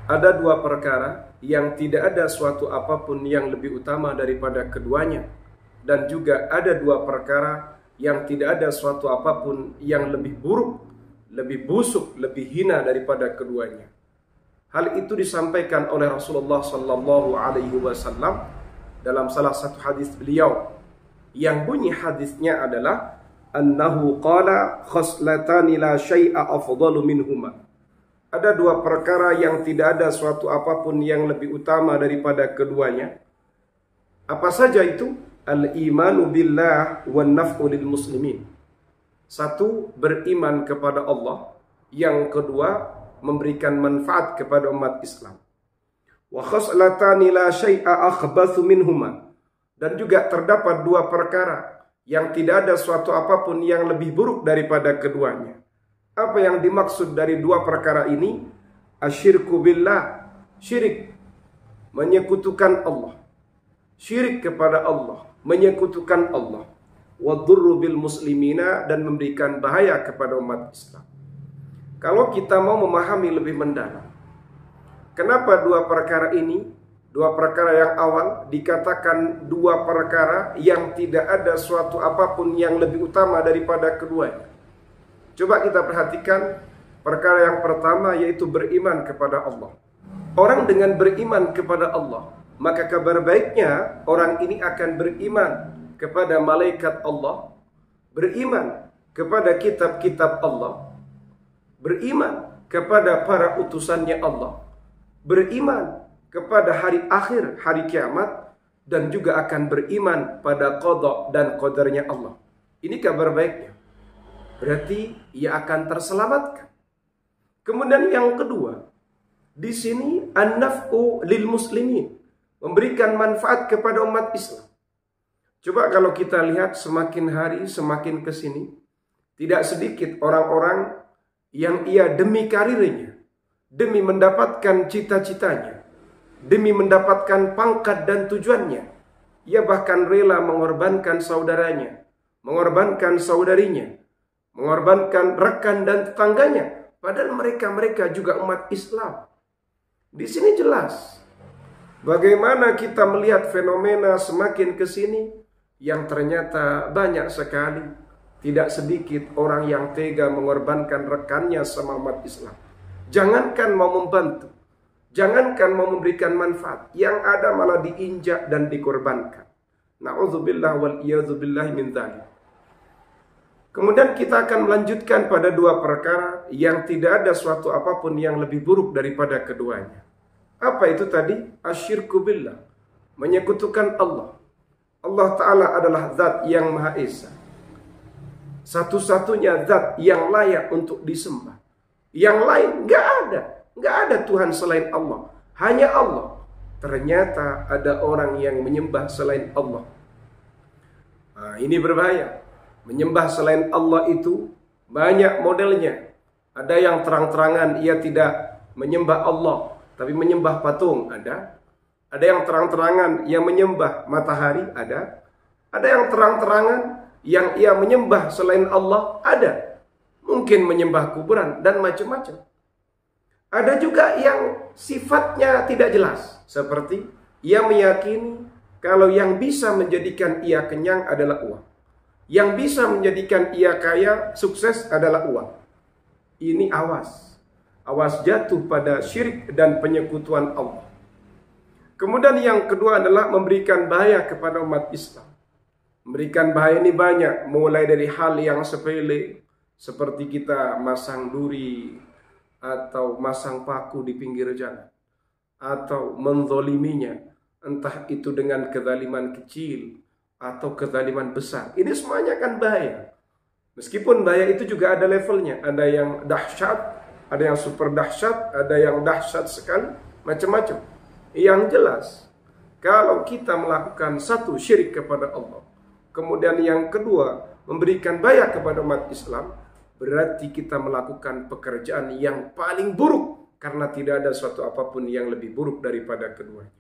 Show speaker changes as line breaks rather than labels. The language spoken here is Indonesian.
Ada dua perkara yang tidak ada suatu apapun yang lebih utama daripada keduanya. Dan juga ada dua perkara yang tidak ada suatu apapun yang lebih buruk, lebih busuk, lebih hina daripada keduanya. Hal itu disampaikan oleh Rasulullah sallallahu alaihi wasallam dalam salah satu hadis beliau, yang bunyi hadisnya adalah annahu qala khaslatani la syai'a afdalu minhuma. Ada dua perkara yang tidak ada suatu apapun yang lebih utama daripada keduanya. Apa saja itu? Al-imanu billah wan naf'u lil muslimin. Satu, beriman kepada Allah. Yang kedua, memberikan manfaat kepada umat Islam. Wa khaslatani la syai'a akhbathu minhuma. Dan juga terdapat dua perkara yang tidak ada suatu apapun yang lebih buruk daripada keduanya. Apa yang dimaksud dari dua perkara ini? Asyirku billah, syirik, menyekutukan Allah. Syirik kepada Allah, menyekutukan Allah. Wadurru bil muslimina, dan memberikan bahaya kepada umat Islam. Kalau kita mau memahami lebih mendalam, kenapa dua perkara ini, dua perkara yang awal dikatakan dua perkara yang tidak ada suatu apapun yang lebih utama daripada keduanya? Coba kita perhatikan perkara yang pertama, yaitu beriman kepada Allah. Orang dengan beriman kepada Allah, maka kabar baiknya orang ini akan beriman kepada malaikat Allah, beriman kepada kitab-kitab Allah, beriman kepada para utusannya Allah, beriman kepada hari akhir, hari kiamat, dan juga akan beriman pada qada dan qadarnya Allah. Ini kabar baiknya. Berarti ia akan terselamatkan. Kemudian yang kedua, di sini an-naf'u lil muslimin, memberikan manfaat kepada umat Islam. Coba kalau kita lihat semakin hari semakin ke sini, tidak sedikit orang-orang yang ia demi karirnya, demi mendapatkan cita-citanya, demi mendapatkan pangkat dan tujuannya, ia bahkan rela mengorbankan saudaranya, mengorbankan saudarinya, mengorbankan rekan dan tetangganya, padahal mereka juga umat Islam. Di sini jelas bagaimana kita melihat fenomena semakin ke sini yang ternyata banyak sekali, tidak sedikit orang yang tega mengorbankan rekannya sama umat Islam. Jangankan mau membantu, jangankan mau memberikan manfaat, yang ada malah diinjak dan dikorbankan. Na'udzubillah wal iyadzubillah min dzalik. Kemudian kita akan melanjutkan pada dua perkara yang tidak ada suatu apapun yang lebih buruk daripada keduanya. Apa itu tadi? Asyirku billah, menyekutukan Allah. Allah Ta'ala adalah zat yang Maha Esa, satu-satunya zat yang layak untuk disembah. Yang lain nggak ada Tuhan selain Allah, hanya Allah. Ternyata ada orang yang menyembah selain Allah. Nah, ini berbahaya. Menyembah selain Allah itu banyak modelnya. Ada yang terang-terangan ia tidak menyembah Allah, tapi menyembah patung, ada. Ada yang terang-terangan ia menyembah matahari, ada. Ada yang terang-terangan yang ia menyembah selain Allah, ada. Mungkin menyembah kuburan dan macam-macam. Ada juga yang sifatnya tidak jelas, seperti ia meyakini kalau yang bisa menjadikan ia kenyang adalah uang. Yang bisa menjadikan ia kaya, sukses adalah uang. Ini awas. Awas jatuh pada syirik dan penyekutuan Allah. Kemudian yang kedua adalah memberikan bahaya kepada umat Islam. Memberikan bahaya ini banyak, mulai dari hal yang sepele, seperti kita masang duri, atau masang paku di pinggir jalan, atau menzoliminya, entah itu dengan kezaliman kecil, atau kezaliman besar. Ini semuanya kan bahaya. Meskipun bahaya itu juga ada levelnya. Ada yang dahsyat, ada yang super dahsyat, ada yang dahsyat sekali, macam-macam. Yang jelas, kalau kita melakukan satu, syirik kepada Allah, kemudian yang kedua, memberikan bahaya kepada umat Islam, berarti kita melakukan pekerjaan yang paling buruk, karena tidak ada suatu apapun yang lebih buruk daripada keduanya.